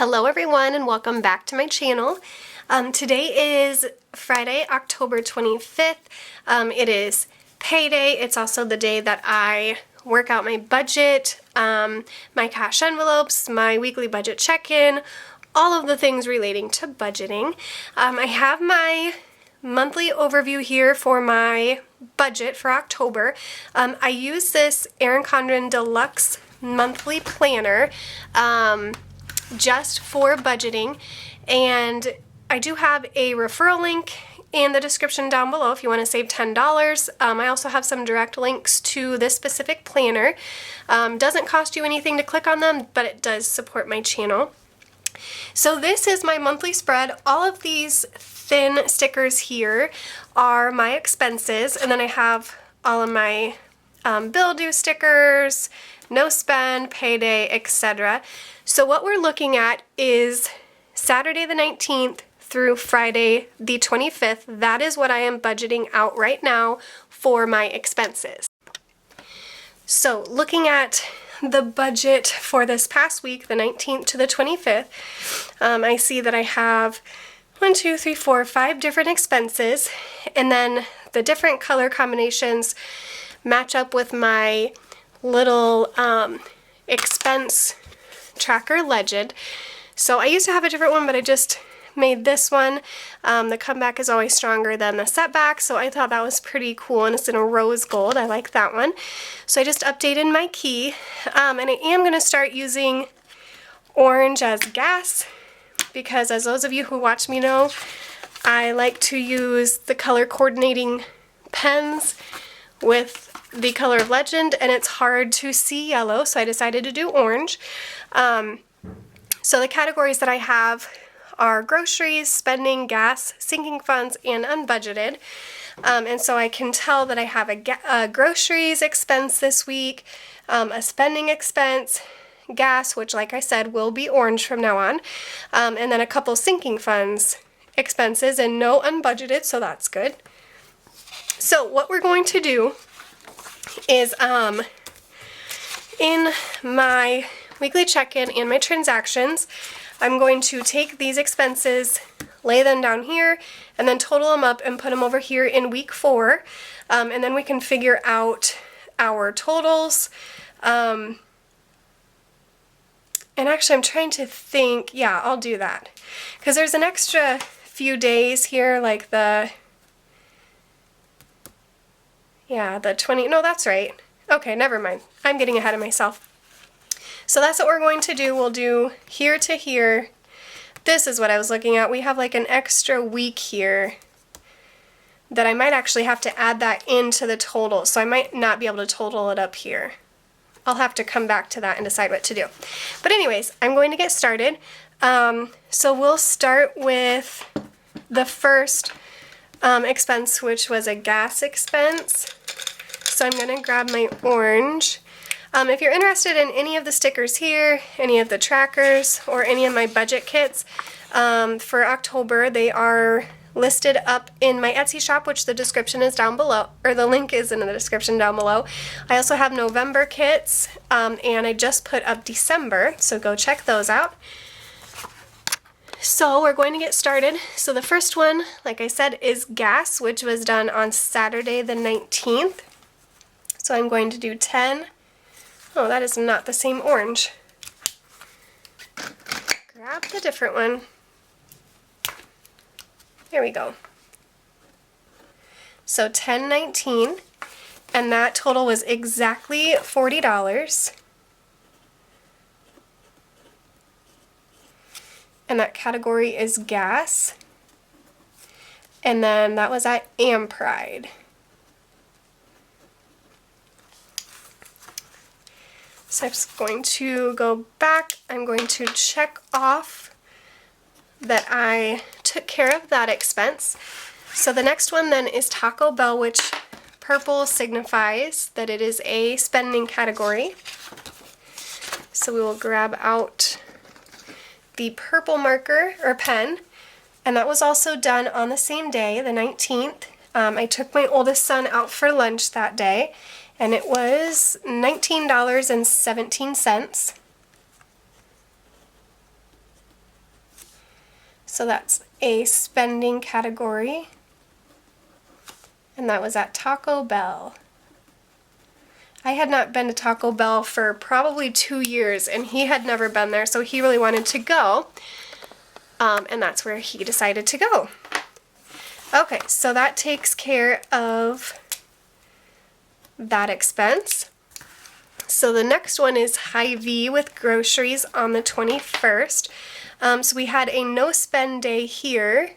Hello everyone and welcome back to my channel. Today is Friday, October 25th. It is payday. It's also the day that I work out my budget, my cash envelopes, my weekly budget check-in, all of the things relating to budgeting. I have my monthly overview here for my budget for October. I use this Erin Condren Deluxe monthly planner just for budgeting, and I do have a referral link in the description down below if you want to save $10. I also have some direct links to this specific planner. Doesn't cost you anything to click on them, but it does support my channel. So this is my monthly spread. All of these thin stickers here are my expenses, and then I have all of my bill due stickers, no spend, payday, etc. So what we're looking at is Saturday the 19th through Friday the 25th. That is what I am budgeting out right now for my expenses. So looking at the budget for this past week, the 19th to the 25th, I see that I have 5 different expenses, and then the different color combinations match up with my little expense tracker legend. So I used to have a different one, but I just made this one. The comeback is always stronger than the setback, so I thought that was pretty cool, and it's in a rose gold. I like that one. So I just updated my key, and I am going to start using orange as gas, because as those of you who watch me know, I like to use the color coordinating pens with the color of legend, and it's hard to see yellow, so I decided to do orange. So the categories that I have are groceries, spending, gas, sinking funds, and unbudgeted. And so I can tell that I have a groceries expense this week, a spending expense, gas, which like I said will be orange from now on, and then a couple sinking funds expenses, and no unbudgeted, so that's good. So what we're going to do is in my weekly check-in and my transactions, I'm going to take these expenses, lay them down here, and then total them up and put them over here in week 4, and then we can figure out our totals. And actually I'm trying to think, yeah, I'll do that, because there's an extra few days here, like the 20, no, that's right. Okay, never mind. I'm getting ahead of myself. So that's what we're going to do. We'll do here to here. This is what I was looking at. We have like an extra week here that I might actually have to add that into the total, so I might not be able to total it up here. I'll have to come back to that and decide what to do. But anyways, I'm going to get started. So we'll start with the first expense, which was a gas expense. So I'm going to grab my orange. If you're interested in any of the stickers here, any of the trackers, or any of my budget kits for October, they are listed up in my Etsy shop, which the description is down below, or the link is in the description down below. I also have November kits, and I just put up December, so go check those out. So we're going to get started. So the first one, like I said, is gas, which was done on Saturday the 19th. So I'm going to do 10. Oh, that is not the same orange. Grab the different one. There we go. So 10.19, and that total was exactly $40. And that category is gas. And then that was at Pride. So I'm just going to go back. I'm going to check off that I took care of that expense. So the next one then is Taco Bell, which purple signifies that it is a spending category. So we will grab out the purple marker or pen, and that was also done on the same day, the 19th. I took my oldest son out for lunch that day, and it was $19.17. So that's a spending category. And that was at Taco Bell. I had not been to Taco Bell for probably 2 years, and he had never been there, so he really wanted to go. And that's where he decided to go. Okay, so that takes care of that expense. So the next one is Hy-Vee with groceries on the 21st. So we had a no spend day here.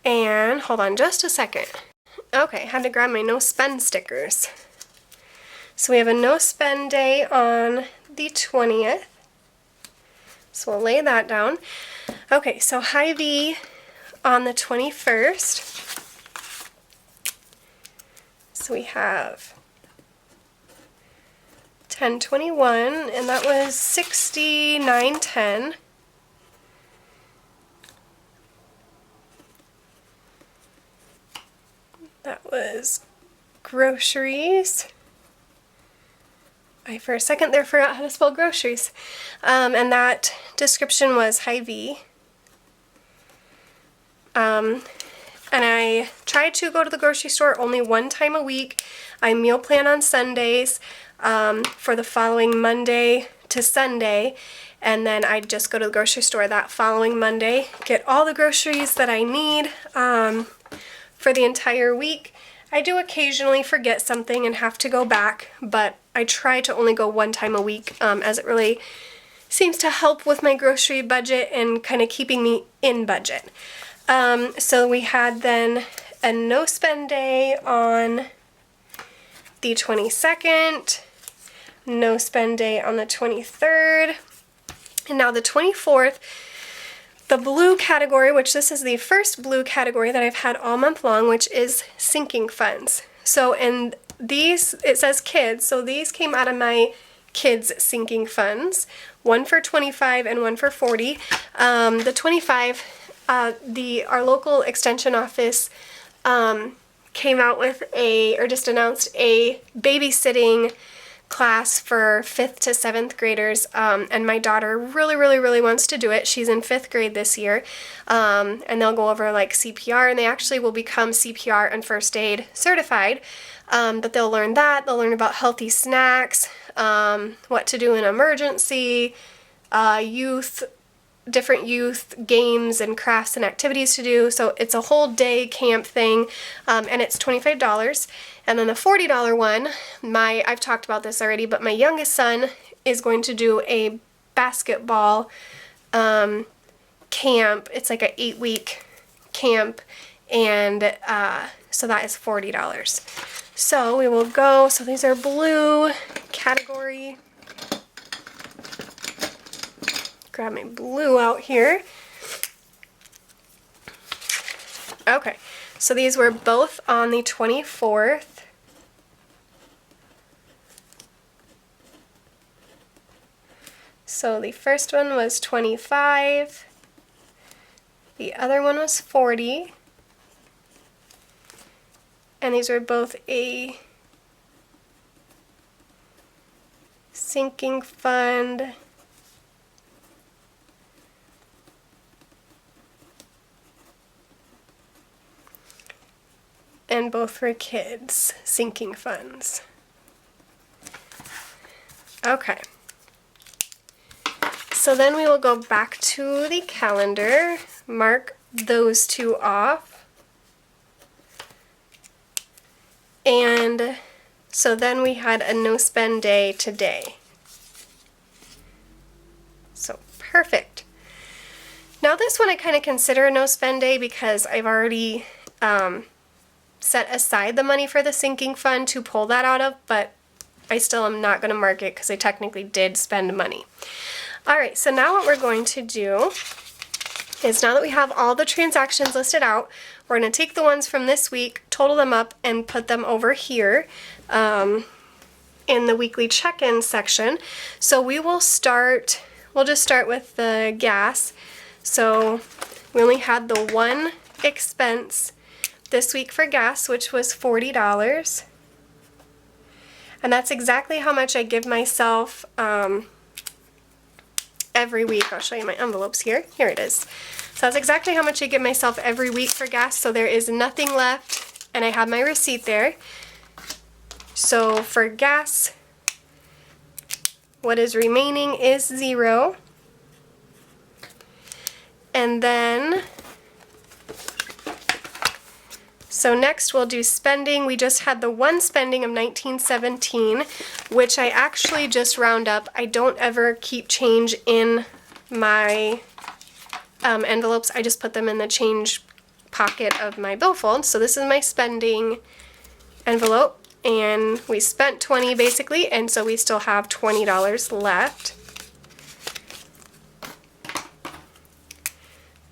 And hold on just a second. Okay, had to grab my no spend stickers. So we have a no spend day on the 20th. So we'll lay that down. Okay, so Hy-Vee on the 21st. So we have 10/21, and that was $69.10. That was groceries. I for a second there forgot how to spell groceries. And that description was Hy-Vee. And I try to go to the grocery store only one time a week. I meal plan on Sundays for the following Monday to Sunday, and then I just go to the grocery store that following Monday, get all the groceries that I need for the entire week. I do occasionally forget something and have to go back, but I try to only go one time a week as it really seems to help with my grocery budget and kind of keeping me in budget. So we had then a no spend day on the 22nd, no spend day on the 23rd, and now the 24th, the blue category, which this is the first blue category that I've had all month long, which is sinking funds. So in these, it says kids, so these came out of my kids sinking funds, one for $25 and one for $40. The $25, our local extension office came out with just announced a babysitting class for 5th to 7th graders, and my daughter really wants to do it. She's in 5th grade this year, and they'll go over like CPR, and they actually will become CPR and first aid certified, but they'll learn that. They'll learn about healthy snacks, what to do in emergency, different youth games and crafts and activities to do. So it's a whole day camp thing, and it's $25. And then the $40 one, I've talked about this already, but my youngest son is going to do a basketball camp. It's like an 8-week camp, and so that is $40. So we will go, so these are blue category. Grab my blue out here. Okay, so these were both on the 24th. So the first one was $25, the other one was $40, and these were both a sinking fund. And both for kids, sinking funds. Okay. So then we will go back to the calendar, mark those two off. And so then we had a no spend day today. So perfect. Now this one I kind of consider a no spend day because I've already set aside the money for the sinking fund to pull that out of, but I still am not going to mark it because I technically did spend money. Alright, so now what we're going to do is, now that we have all the transactions listed out, we're going to take the ones from this week, total them up, and put them over here in the weekly check-in section. So we'll just start with the gas. So we only had the one expense this week for gas, which was $40. And that's exactly how much I give myself every every week. I'll show you my envelopes here. Here it is. So that's exactly how much I give myself every week for gas, so there is nothing left, and I have my receipt there. So for gas, what is remaining is 0. And then, so next we'll do spending. We just had the one spending of $19.17, which I actually just round up. I don't ever keep change in my envelopes. I just put them in the change pocket of my billfold. So this is my spending envelope, and we spent $20 basically, and so we still have $20 left.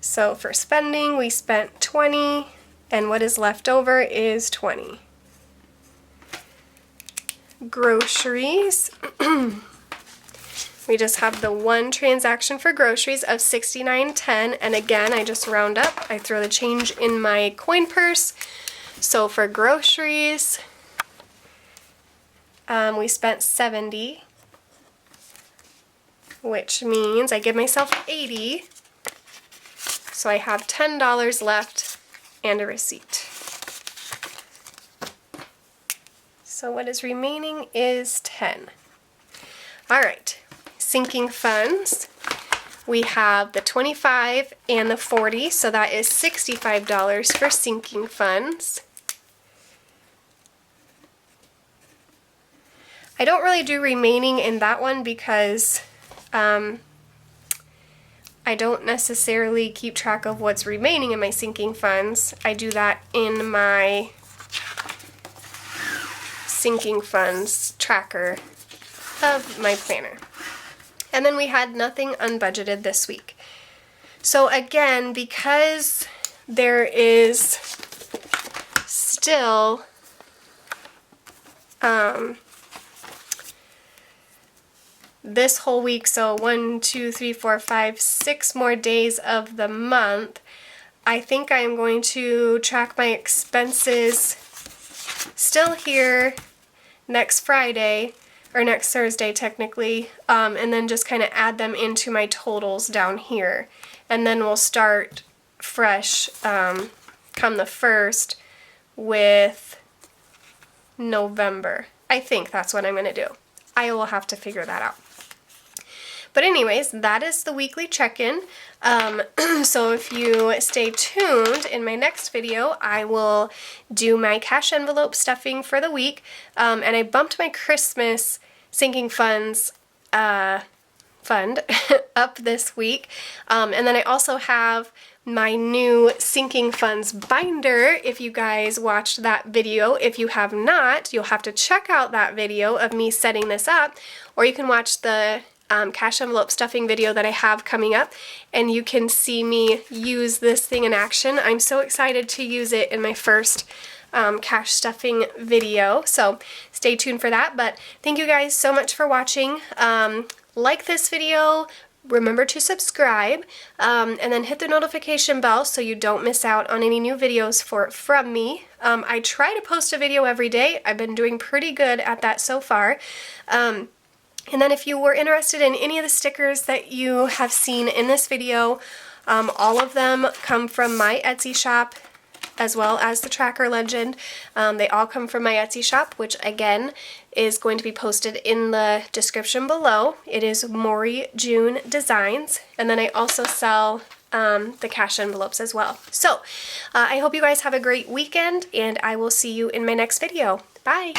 So for spending, we spent $20, and what is left over is $20. Groceries. We just have the one transaction for groceries of $69.10, and again, I just round up. I throw the change in my coin purse. So for groceries, we spent $70, which means I give myself $80. So I have $10 left and a receipt. So what is remaining is 10. All right, sinking funds. We have the 25 and the 40, so that is $65 for sinking funds. I don't really do remaining in that one because I don't necessarily keep track of what's remaining in my sinking funds. I do that in my sinking funds tracker of my planner. And then we had nothing unbudgeted this week. So again, because there is still this whole week, so 1, 2, 3, 4, 5, 6 more days of the month, I think I'm going to track my expenses still here next Friday, or next Thursday technically, and then just kind of add them into my totals down here. And then we'll start fresh come the 1st with November. I think that's what I'm going to do. I will have to figure that out. But anyways, that is the weekly check-in. So if you stay tuned, in my next video, I will do my cash envelope stuffing for the week. And I bumped my Christmas sinking funds fund up this week. And then I also have my new sinking funds binder. If you guys watched that video, if you have not, you'll have to check out that video of me setting this up, or you can watch the cash envelope stuffing video that I have coming up, and you can see me use this thing in action. I'm so excited to use it in my first cash stuffing video, so stay tuned for that. But thank you guys so much for watching. Like this video, remember to subscribe, and then hit the notification bell so you don't miss out on any new videos from me. I try to post a video every day. I've been doing pretty good at that so far. And then if you were interested in any of the stickers that you have seen in this video, all of them come from my Etsy shop, as well as the tracker legend. They all come from my Etsy shop, which again is going to be posted in the description below. It is Morey June Designs, and then I also sell the cash envelopes as well. So I hope you guys have a great weekend, and I will see you in my next video. Bye!